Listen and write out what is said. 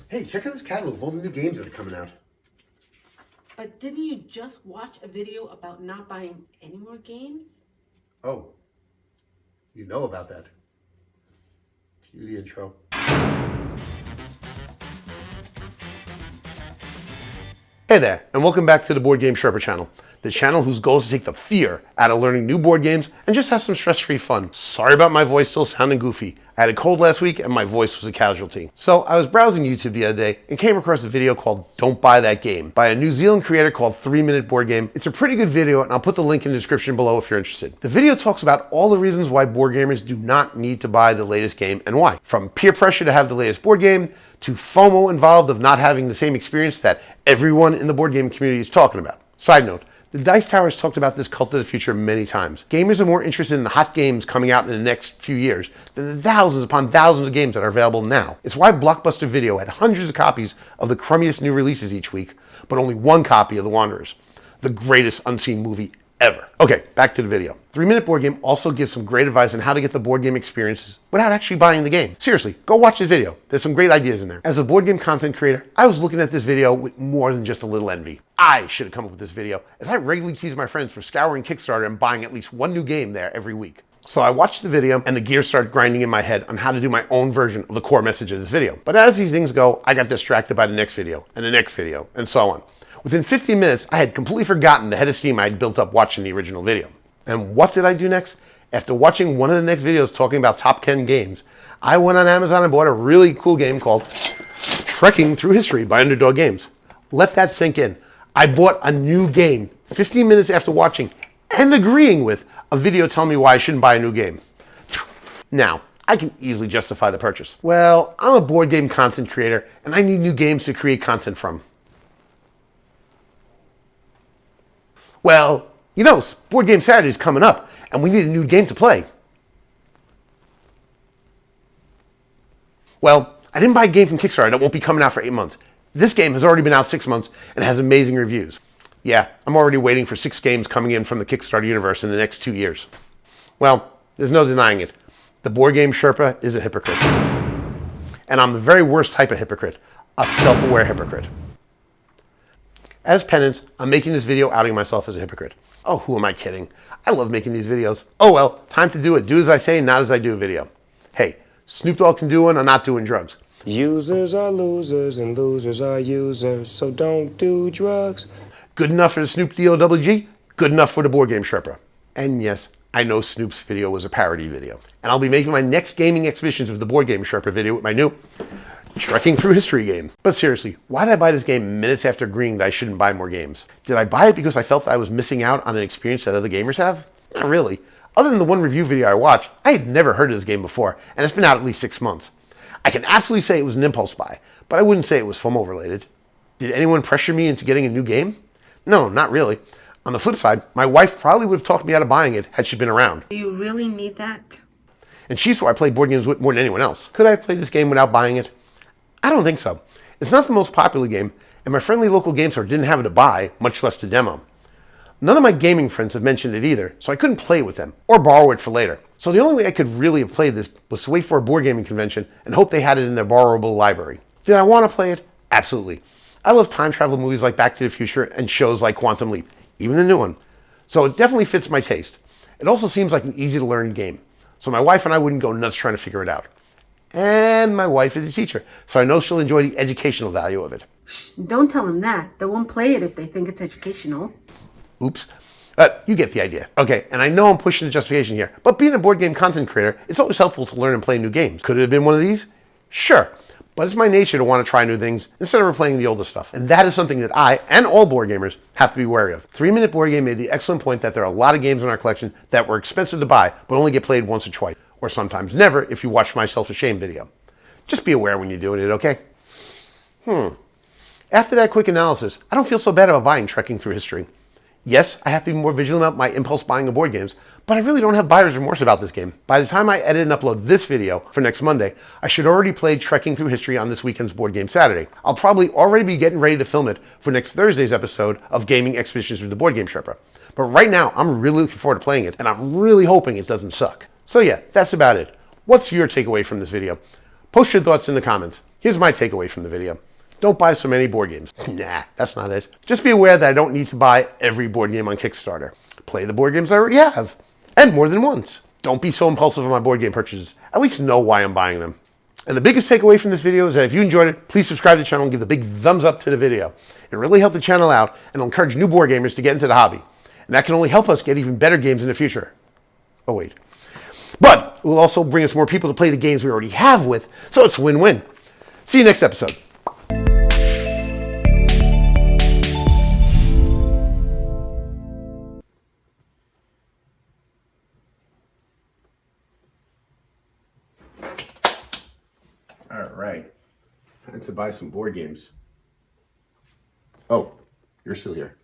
Hey, check out this catalog of all the new games that are coming out. But didn't you just watch a video about not buying any more games? Oh, you know about that. Cue the intro. Hey there, and welcome back to the Board Game Sherpa channel. The channel whose goal is to take the fear out of learning new board games and just have some stress-free fun. Sorry about my voice still sounding goofy. I had a cold last week and my voice was a casualty. So I was browsing YouTube the other day and came across a video called Don't Buy That Game by a New Zealand creator called 3 Minute Board Game. It's a pretty good video and I'll put the link in the description below if you're interested. The video talks about all the reasons why board gamers do not need to buy the latest game and why. From peer pressure to have the latest board game, to FOMO involved of not having the same experience that everyone in the board game community is talking about. Side note, the Dice Tower has talked about this cult of the future many times. Gamers are more interested in the hot games coming out in the next few years than the thousands upon thousands of games that are available now. It's why Blockbuster Video had hundreds of copies of the crummiest new releases each week, but only one copy of The Wanderers, the greatest unseen movie ever. Okay, back to the video. 3 Minute Board Game also gives some great advice on how to get the board game experiences without actually buying the game. Seriously, go watch this video. There's some great ideas in there. As a board game content creator, I was looking at this video with more than just a little envy. I should have come up with this video, as I regularly tease my friends for scouring Kickstarter and buying at least one new game there every week. So I watched the video and the gears started grinding in my head on how to do my own version of the core message of this video. But as these things go, I got distracted by the next video and the next video and so on. Within 15 minutes, I had completely forgotten the head of steam I had built up watching the original video. And what did I do next? After watching one of the next videos talking about top 10 games, I went on Amazon and bought a really cool game called Trekking Through History by Underdog Games. Let that sink in. I bought a new game 15 minutes after watching and agreeing with a video telling me why I shouldn't buy a new game. Now, I can easily justify the purchase. Well, I'm a board game content creator and I need new games to create content from. Well, you know, Board Game Saturday is coming up, and we need a new game to play. Well, I didn't buy a game from Kickstarter that won't be coming out for 8 months. This game has already been out 6 months and has amazing reviews. Yeah, I'm already waiting for 6 games coming in from the Kickstarter universe in the next 2 years. Well, there's no denying it. The Board Game Sherpa is a hypocrite. And I'm the very worst type of hypocrite, a self-aware hypocrite. As penance, I'm making this video outing myself as a hypocrite. Oh, who am I kidding? I love making these videos. Oh well, time to do it. Do as I say, not as I do a video. Hey, Snoop Dogg can do one, I'm not doing drugs. Users are losers and losers are users, so don't do drugs. Good enough for the Snoop D-O-double-G, good enough for the Board Game Sherpa. And yes, I know Snoop's video was a parody video. And I'll be making my next gaming exhibitions with the Board Game Sherpa video with my new Trekking Through History game. But seriously, why did I buy this game minutes after agreeing that I shouldn't buy more games? Did I buy it because I felt that I was missing out on an experience that other gamers have? Not really. Other than the one review video I watched, I had never heard of this game before, and it's been out at least 6 months. I can absolutely say it was an impulse buy, but I wouldn't say it was FOMO related. Did anyone pressure me into getting a new game? No, not really. On the flip side, my wife probably would have talked me out of buying it had she been around. Do you really need that? And she's who I play board games with more than anyone else. Could I have played this game without buying it? I don't think so. It's not the most popular game, and my friendly local game store didn't have it to buy, much less to demo. None of my gaming friends have mentioned it either, so I couldn't play it with them, or borrow it for later. So the only way I could really have played this was to wait for a board gaming convention and hope they had it in their borrowable library. Did I want to play it? Absolutely. I love time travel movies like Back to the Future and shows like Quantum Leap, even the new one. So it definitely fits my taste. It also seems like an easy to learn game, so my wife and I wouldn't go nuts trying to figure it out. And my wife is a teacher, so I know she'll enjoy the educational value of it. Shh, don't tell them that. They won't play it if they think it's educational. Oops. You get the idea. Okay, and I know I'm pushing the justification here, but being a board game content creator, it's always helpful to learn and play new games. Could it have been one of these? Sure. But it's my nature to want to try new things instead of replaying the older stuff. And that is something that I, and all board gamers, have to be wary of. 3 Minute Board Game made the excellent point that there are a lot of games in our collection that were expensive to buy, but only get played once or twice. Or sometimes never if you watch my self-ashamed video. Just be aware when you're doing it, okay? After that quick analysis, I don't feel so bad about buying Trekking Through History. Yes, I have to be more vigilant about my impulse buying of board games, but I really don't have buyer's remorse about this game. By the time I edit and upload this video for next Monday, I should already play Trekking Through History on this weekend's Board Game Saturday. I'll probably already be getting ready to film it for next Thursday's episode of Gaming Expeditions with the Board Game Sherpa. But right now, I'm really looking forward to playing it, and I'm really hoping it doesn't suck. So yeah, that's about it. What's your takeaway from this video? Post your thoughts in the comments. Here's my takeaway from the video. Don't buy so many board games. Nah, that's not it. Just be aware that I don't need to buy every board game on Kickstarter. Play the board games I already have, and more than once. Don't be so impulsive on my board game purchases. At least know why I'm buying them. And the biggest takeaway from this video is that if you enjoyed it, please subscribe to the channel and give the big thumbs up to the video. It really helped the channel out and will encourage new board gamers to get into the hobby. And that can only help us get even better games in the future. Oh wait. But it will also bring us more people to play the games we already have with, so it's win-win. See you next episode. All right, time to buy some board games. Oh, you're still here.